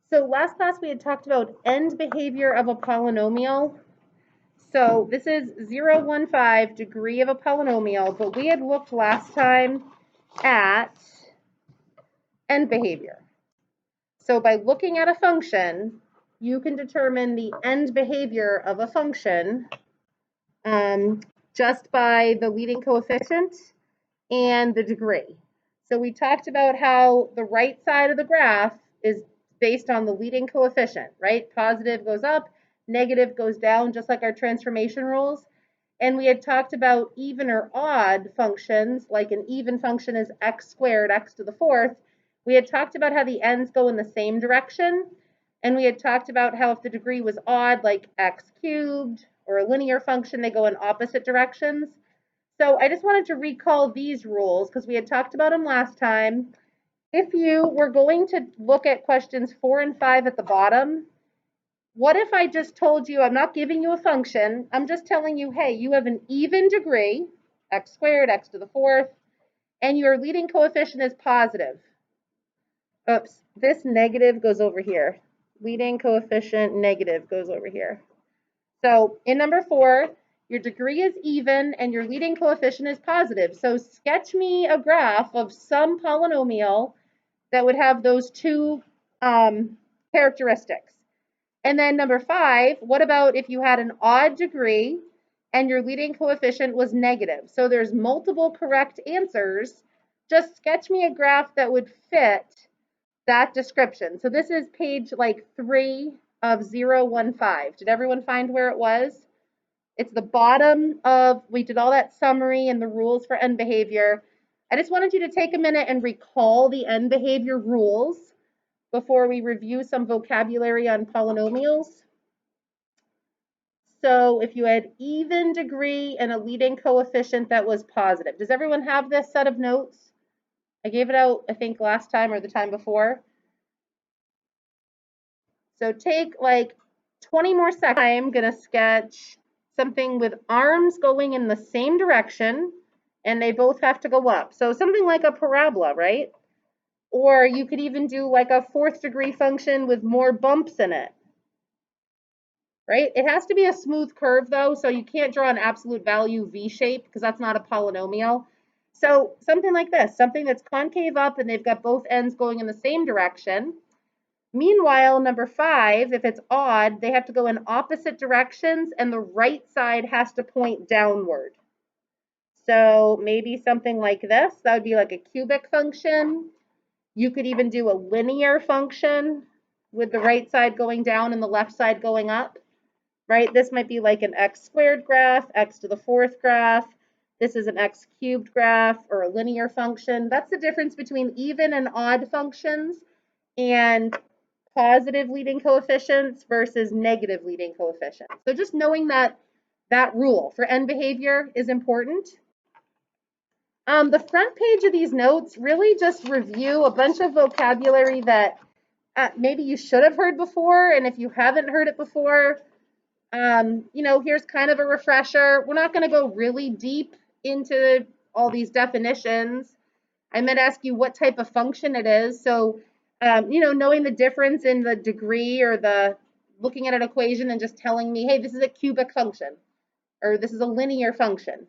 So last class we had talked about end behavior of a polynomial. So this is 0.15 degree of a polynomial, but we had looked last time at end behavior. So by looking at a function, you can determine the end behavior of a function just by the leading coefficient and the degree. So we talked about how the right side of the graph is based on the leading coefficient, right? Positive goes up, negative goes down, just like our transformation rules. And we had talked about even or odd functions, like an even function is x squared, x to the fourth. We had talked about how the ends go in the same direction. And we had talked about how if the degree was odd, like x cubed, or a linear function, they go in opposite directions. So I just wanted to recall these rules because we had talked about them last time. If you were going to look at questions 4 and 5 at the bottom, what if I just told you, I'm not giving you a function, I'm just telling you, hey, you have an even degree, x squared, x to the fourth, and your leading coefficient is positive. Oops, this negative goes over here. Leading coefficient negative goes over here. So in number 4, your degree is even and your leading coefficient is positive. So sketch me a graph of some polynomial that would have those two characteristics. And then number 5, what about if you had an odd degree and your leading coefficient was negative? So there's multiple correct answers. Just sketch me a graph that would fit that description. So this is page like 3 of 015. Did everyone find where it was? It's the bottom of, we did all that summary and the rules for end behavior. I just wanted you to take a minute and recall the end behavior rules before we review some vocabulary on polynomials. So if you had even degree and a leading coefficient that was positive. Does everyone have this set of notes? I gave it out, I think, last time or the time before. So take like 20 more seconds. I'm going to sketch something with arms going in the same direction, and they both have to go up. So something like a parabola, right? Or you could even do like a 4th degree function with more bumps in it, right? It has to be a smooth curve though, so you can't draw an absolute value V shape because that's not a polynomial. So something like this, something that's concave up and they've got both ends going in the same direction. Meanwhile, number 5, if it's odd, they have to go in opposite directions and the right side has to point downward. So maybe something like this, that would be like a cubic function. You could even do a linear function with the right side going down and the left side going up, right? This might be like an x squared graph, x to the fourth graph. This is an x cubed graph or a linear function. That's the difference between even and odd functions and positive leading coefficients versus negative leading coefficients. So just knowing that rule for end behavior is important. The front page of these notes really just review a bunch of vocabulary that maybe you should have heard before, and if you haven't heard it before, here's kind of a refresher. We're not going to go really deep into all these definitions. I might ask you what type of function it is. So knowing the difference in the degree or the looking at an equation and just telling me, hey, this is a cubic function or this is a linear function.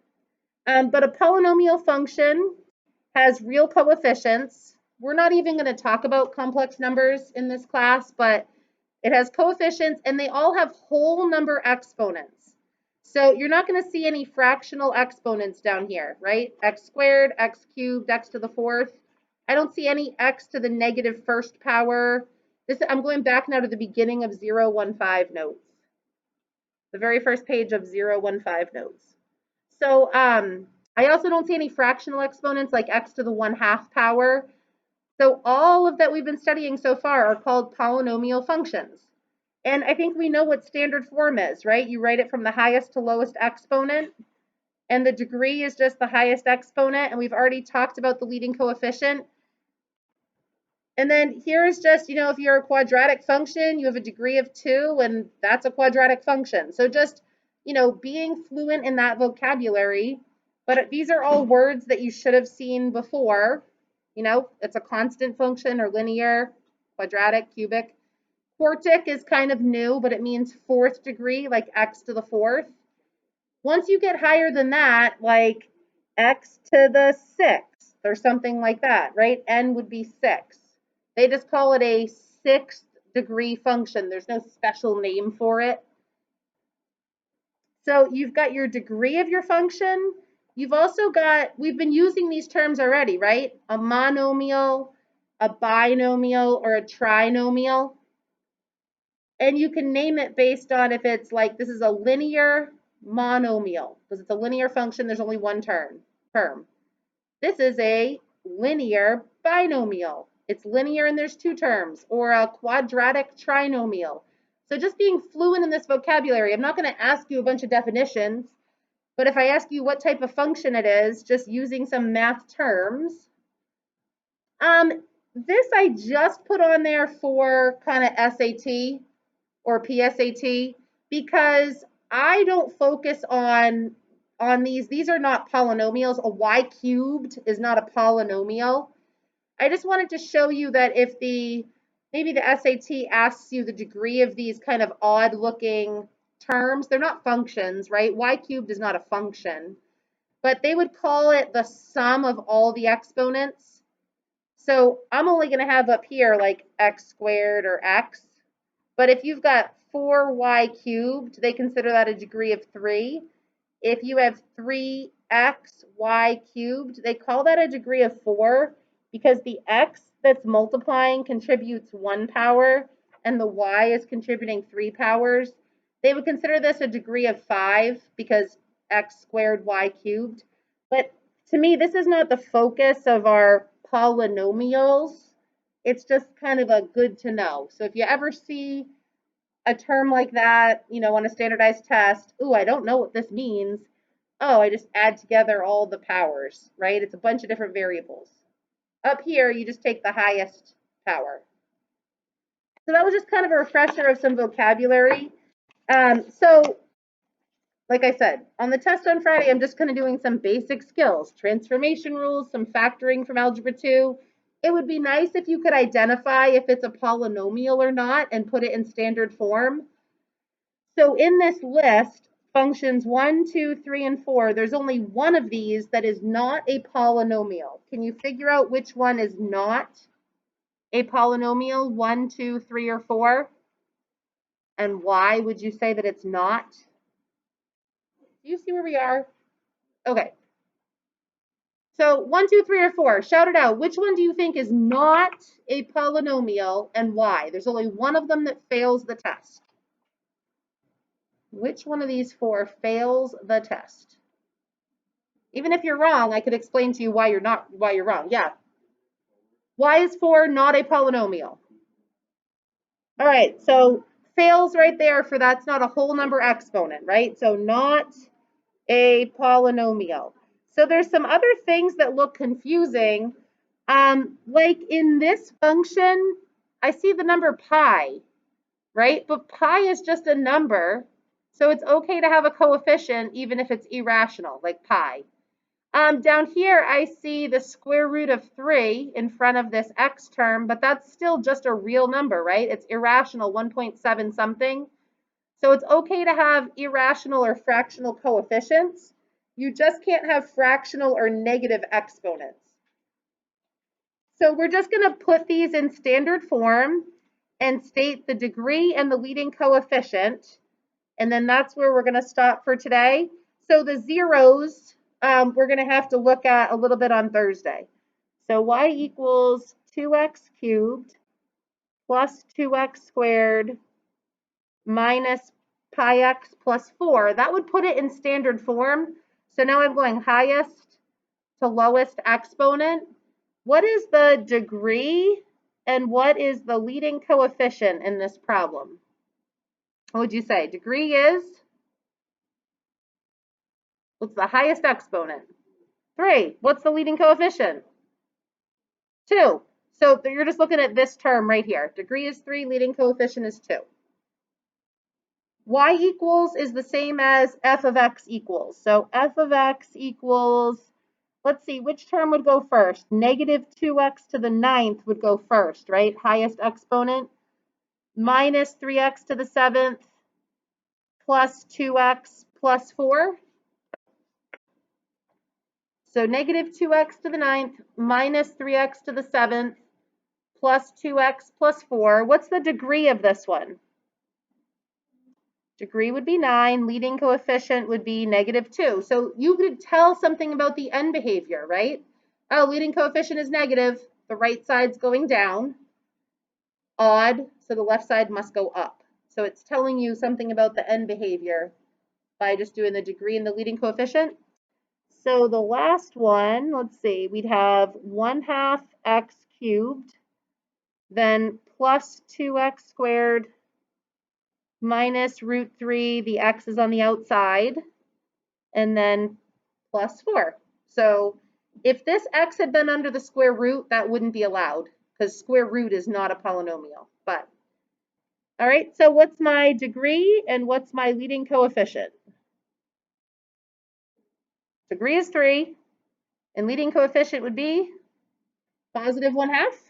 But a polynomial function has real coefficients. We're not even going to talk about complex numbers in this class, but it has coefficients and they all have whole number exponents. So you're not going to see any fractional exponents down here, right? X squared, x cubed, x to the fourth. I don't see any x to the negative first power. I'm going back now to the beginning of 015 notes. The very first page of 015 notes. So I also don't see any fractional exponents like x to the 1/2 power. So all of that we've been studying so far are called polynomial functions. And I think we know what standard form is, right? You write it from the highest to lowest exponent, and the degree is just the highest exponent, and we've already talked about the leading coefficient. And then here is just, if you're a quadratic function, you have a degree of 2, and that's a quadratic function. So just, being fluent in that vocabulary, but these are all words that you should have seen before. It's a constant function or linear, quadratic, cubic. Quartic is kind of new, but it means fourth degree, like x to the fourth. Once you get higher than that, like x to the sixth or something like that, right? N would be 6. They just call it a sixth degree function. There's no special name for it. So you've got your degree of your function. You've also got, we've been using these terms already, right? A monomial, a binomial, or a trinomial. And you can name it based on if it's like, this is a linear monomial, because it's a linear function, there's only one term. This is a linear binomial. It's linear and there's 2 terms, or a quadratic trinomial. So just being fluent in this vocabulary, I'm not going to ask you a bunch of definitions, but if I ask you what type of function it is, just using some math terms, this I just put on there for kind of SAT or PSAT because I don't focus on these. These are not polynomials. A y cubed is not a polynomial. I just wanted to show you that if maybe the SAT asks you the degree of these kind of odd looking terms, they're not functions, right? Y cubed is not a function, but they would call it the sum of all the exponents. So I'm only going to have up here like x squared or x. But if you've got 4y cubed, they consider that a degree of 3. If you have 3xy cubed, they call that a degree of 4 because the x that's multiplying contributes 1 power and the y is contributing 3 powers. They would consider this a degree of 5 because x squared y cubed. But to me, this is not the focus of our polynomials. It's just kind of a good to know. So if you ever see a term like that, you know, on a standardized test, ooh, I don't know what this means. Oh, I just add together all the powers, right? It's a bunch of different variables. Up here, you just take the highest power. So that was just kind of a refresher of some vocabulary. So like I said, on the test on Friday, I'm just kind of doing some basic skills, transformation rules, some factoring from Algebra 2. It would be nice if you could identify if it's a polynomial or not and put it in standard form. So in this list, functions 1, 2, 3, and 4, there's only one of these that is not a polynomial. Can you figure out which one is not a polynomial, 1, 2, 3, or 4? And why would you say that it's not? Do you see where we are? Okay. So 1, 2, 3, or 4, shout it out. Which one do you think is not a polynomial and why? There's only one of them that fails the test. Which one of these 4 fails the test? Even if you're wrong, I could explain to you why you're wrong. Yeah. Why is 4 not a polynomial? All right, so fails right there for that's not a whole number exponent, right? So not a polynomial. So there's some other things that look confusing. Like in this function, I see the number pi, right? But pi is just a number, so it's okay to have a coefficient even if it's irrational, like pi. Down here, I see the square root of 3 in front of this x term, but that's still just a real number, right? It's irrational, 1.7 something. So it's okay to have irrational or fractional coefficients. You just can't have fractional or negative exponents. So we're just going to put these in standard form and state the degree and the leading coefficient. And then that's where we're going to stop for today. So the zeros, we're going to have to look at a little bit on Thursday. So y equals 2x cubed plus 2x squared minus pi x plus 4. That would put it in standard form. So now I'm going highest to lowest exponent. What is the degree and what is the leading coefficient in this problem? What would you say? Degree is? What's the highest exponent? 3. What's the leading coefficient? 2. So you're just looking at this term right here. Degree is 3, leading coefficient is 2. Y equals is the same as f of x equals. So f of x equals, let's see, which term would go first? Negative 2x to the 9th would go first, right? Highest exponent. minus 3x to the 7th plus 2x plus 4. So negative 2x to the 9th minus 3x to the 7th plus 2x plus 4. What's the degree of this one? Degree would be 9. Leading coefficient would be negative 2. So you could tell something about the end behavior, right? Oh, leading coefficient is negative. The right side's going down. Odd, so the left side must go up. So it's telling you something about the end behavior by just doing the degree and the leading coefficient. So the last one, let's see, we'd have 1/2 x cubed, then plus 2x squared minus root 3, the x is on the outside, and then plus 4. So if this x had been under the square root, that wouldn't be allowed because square root is not a polynomial. But all right, so what's my degree and what's my leading coefficient? Degree is 3, and leading coefficient would be positive 1/2.